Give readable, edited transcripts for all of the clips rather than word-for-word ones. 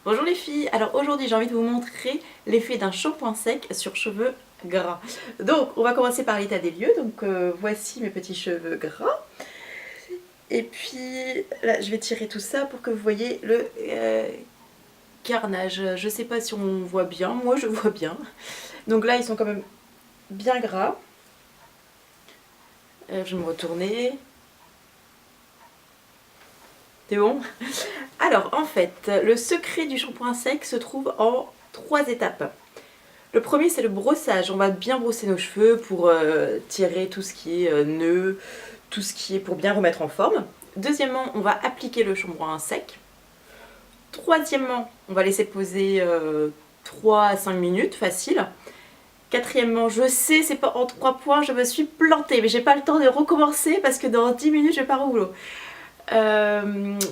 Bonjour les filles, alors aujourd'hui j'ai envie de vous montrer l'effet d'un shampoing sec sur cheveux gras. Donc on va commencer par l'état des lieux, donc voici mes petits cheveux gras. Et puis là je vais tirer tout ça pour que vous voyez le carnage. Je sais pas si on voit bien, moi je vois bien. Donc là ils sont quand même bien gras. Je vais me retourner. C'est bon? Alors en fait, le secret du shampoing sec se trouve en 3 étapes. Le premier c'est le brossage, on va bien brosser nos cheveux pour tirer tout ce qui est nœuds, tout ce qui est pour bien remettre en forme. Deuxièmement, on va appliquer le shampoing sec. Troisièmement, on va laisser poser 3 à 5 minutes, facile. Quatrièmement, je sais, c'est pas en 3 points, je me suis plantée, mais j'ai pas le temps de recommencer parce que dans 10 minutes je pars au boulot.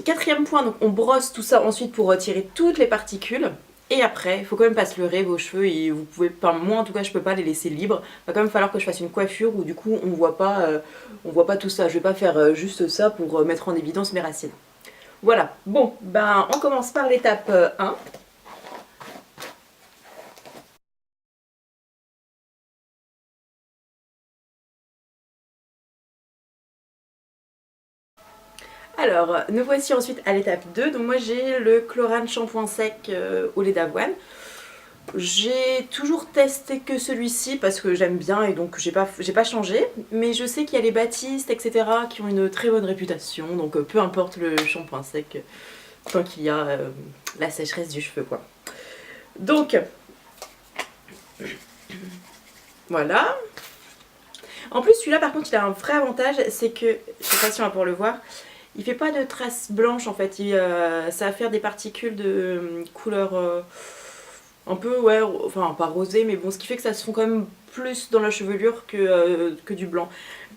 Quatrième point, donc on brosse tout ça ensuite pour retirer toutes les particules. Et après, il faut quand même pas se leurrer vos cheveux et vous pouvez, enfin moi en tout cas je peux pas les laisser libres. Il va quand même falloir que je fasse une coiffure où du coup on voit pas tout ça. Je vais pas faire juste ça pour mettre en évidence mes racines. Voilà, bon, ben on commence par l'étape 1. Alors, nous voici ensuite à l'étape 2. Donc moi j'ai le Chlorane shampoing sec au lait d'avoine. J'ai toujours testé que celui-ci parce que j'aime bien et donc j'ai pas changé. Mais je sais qu'il y a les Baptiste, etc. qui ont une très bonne réputation. Donc peu importe le shampoing sec, tant qu'il y a la sécheresse du cheveu quoi. Donc, voilà. En plus celui-là par contre il a un vrai avantage, c'est que, je sais pas si on va pouvoir le voir, il fait pas de traces blanches en fait. Ça va faire des particules de couleur... un peu, ouais, enfin pas rosé, mais bon, ce qui fait que ça se fond quand même plus dans la chevelure que du blanc.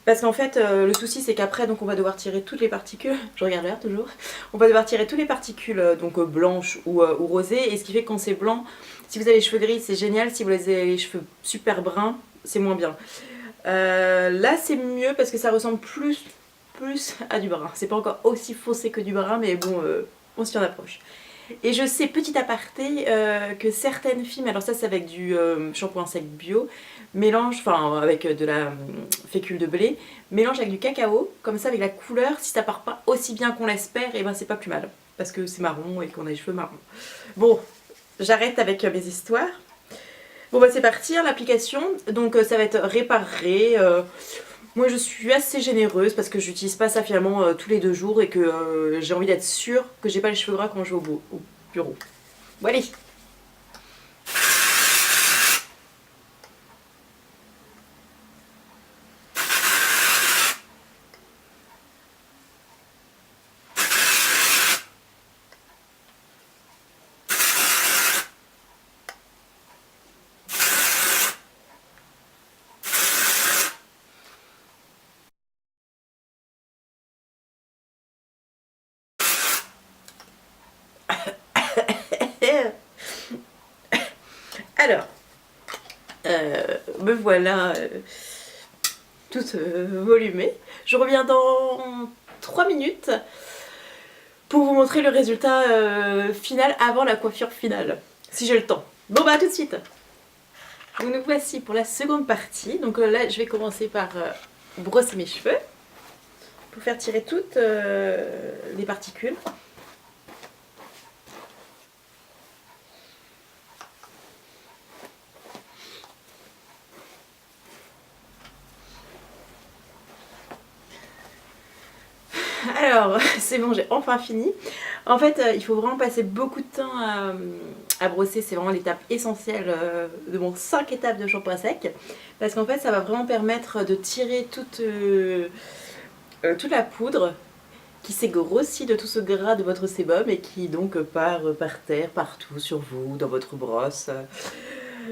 Parce qu'en fait, le souci c'est qu'après, donc on va devoir tirer toutes les particules, je regarde l'air toujours, on va devoir tirer toutes les particules donc blanches ou rosées, et ce qui fait que quand c'est blanc, si vous avez les cheveux gris, c'est génial, si vous avez les cheveux super bruns, c'est moins bien. Là c'est mieux parce que ça ressemble plus à du brun. C'est pas encore aussi foncé que du brun, mais bon, on s'y en approche. Et je sais, petit aparté, que certaines filles, alors ça c'est avec du shampoing sec bio, mélange, enfin avec de la fécule de blé, mélange avec du cacao, comme ça avec la couleur, si ça part pas aussi bien qu'on l'espère, et ben c'est pas plus mal, parce que c'est marron et qu'on a les cheveux marrons. Bon, j'arrête avec mes histoires. Bon bah c'est parti, hein, l'application, donc ça va être réparé. Moi je suis assez généreuse parce que j'utilise pas ça finalement tous les 2 jours et que j'ai envie d'être sûre que j'ai pas les cheveux gras quand je vais au bureau. Bon allez. Alors, me voilà toute volumée. Je reviens dans 3 minutes pour vous montrer le résultat final avant la coiffure finale, si j'ai le temps. Bon bah à tout de suite. Donc nous voici pour la seconde partie. Donc là je vais commencer par brosser mes cheveux pour faire tirer toutes les particules. Alors, c'est bon, j'ai enfin fini. En fait, il faut vraiment passer beaucoup de temps à brosser. C'est vraiment l'étape essentielle de mon 5 étapes de shampoing sec. Parce qu'en fait, ça va vraiment permettre de tirer toute la poudre qui s'est grossie de tout ce gras de votre sébum et qui donc part par terre, partout sur vous, dans votre brosse.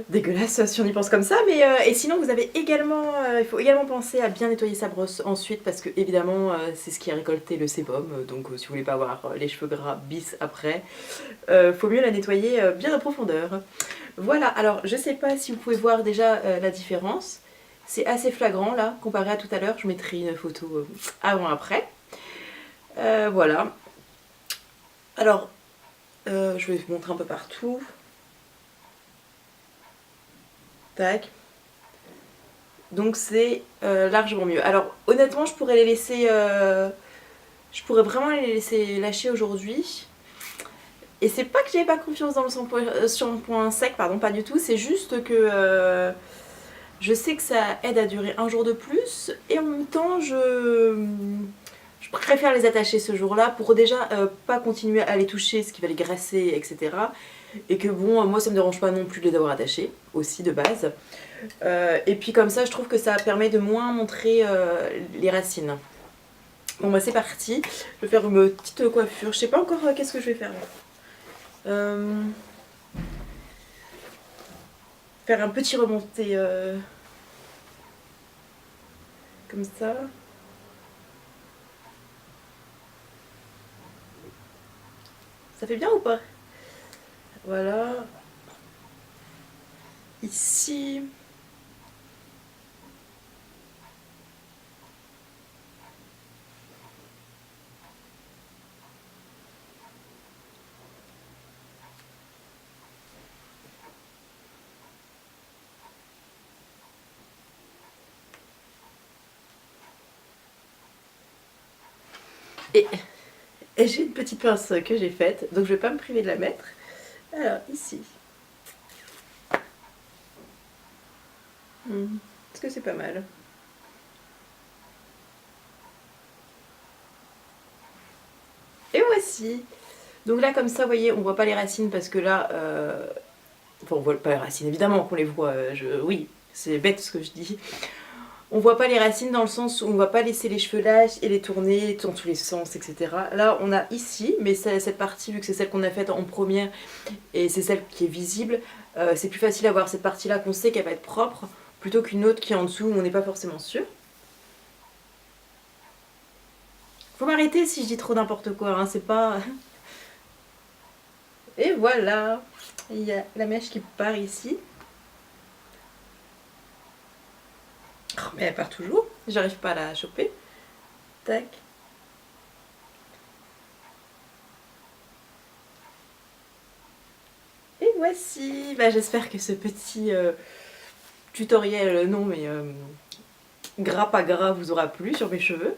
Dégueulasse si on y pense comme ça, mais et sinon vous avez également, il faut également penser à bien nettoyer sa brosse ensuite parce que évidemment c'est ce qui a récolté le sébum, donc si vous voulez pas avoir les cheveux gras bis après, faut mieux la nettoyer bien en profondeur. Voilà, alors je sais pas si vous pouvez voir déjà la différence, c'est assez flagrant là comparé à tout à l'heure, je mettrai une photo avant après. Voilà. Alors Je vais vous montrer un peu partout. Tac. Donc c'est largement mieux. Alors honnêtement je pourrais les laisser... je pourrais vraiment les laisser lâcher aujourd'hui. Et c'est pas que j'avais pas confiance dans le shampoing sec, pardon, pas du tout. C'est juste que je sais que ça aide à durer un jour de plus. Et en même temps je préfère les attacher ce jour-là pour déjà pas continuer à les toucher, ce qui va les graisser, etc. Et que bon, moi ça me dérange pas non plus de les avoir attachés, aussi de base. Et puis comme ça je trouve que ça permet de moins montrer les racines. Bon bah c'est parti, je vais faire une petite coiffure, je sais pas encore qu'est-ce que je vais faire. Faire un petit remonté comme ça. Ça fait bien ou pas? Voilà. Ici. Et j'ai une petite pince que j'ai faite, donc je vais pas me priver de la mettre. Alors, ici. Est-ce que c'est pas mal? Et voici. Donc là, comme ça, vous voyez, on voit pas les racines parce que là... Enfin, on voit pas les racines, évidemment qu'on les voit. Oui, c'est bête ce que je dis. On voit pas les racines dans le sens où on va pas laisser les cheveux lâches et les tourner dans tous les sens, etc. Là, on a ici, mais cette partie, vu que c'est celle qu'on a faite en première et c'est celle qui est visible, c'est plus facile à voir cette partie-là qu'on sait qu'elle va être propre, plutôt qu'une autre qui est en dessous où on n'est pas forcément sûr. Faut m'arrêter si je dis trop n'importe quoi, hein, c'est pas... Et voilà, il y a la mèche qui part ici. Oh, mais elle part toujours, j'arrive pas à la choper. Tac. Et voici, bah, j'espère que ce petit tutoriel, non mais gras pas gras, vous aura plu sur mes cheveux.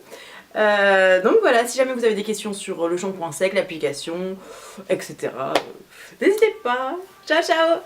Donc voilà, si jamais vous avez des questions sur le shampoing sec, l'application, etc. N'hésitez pas. Ciao ciao.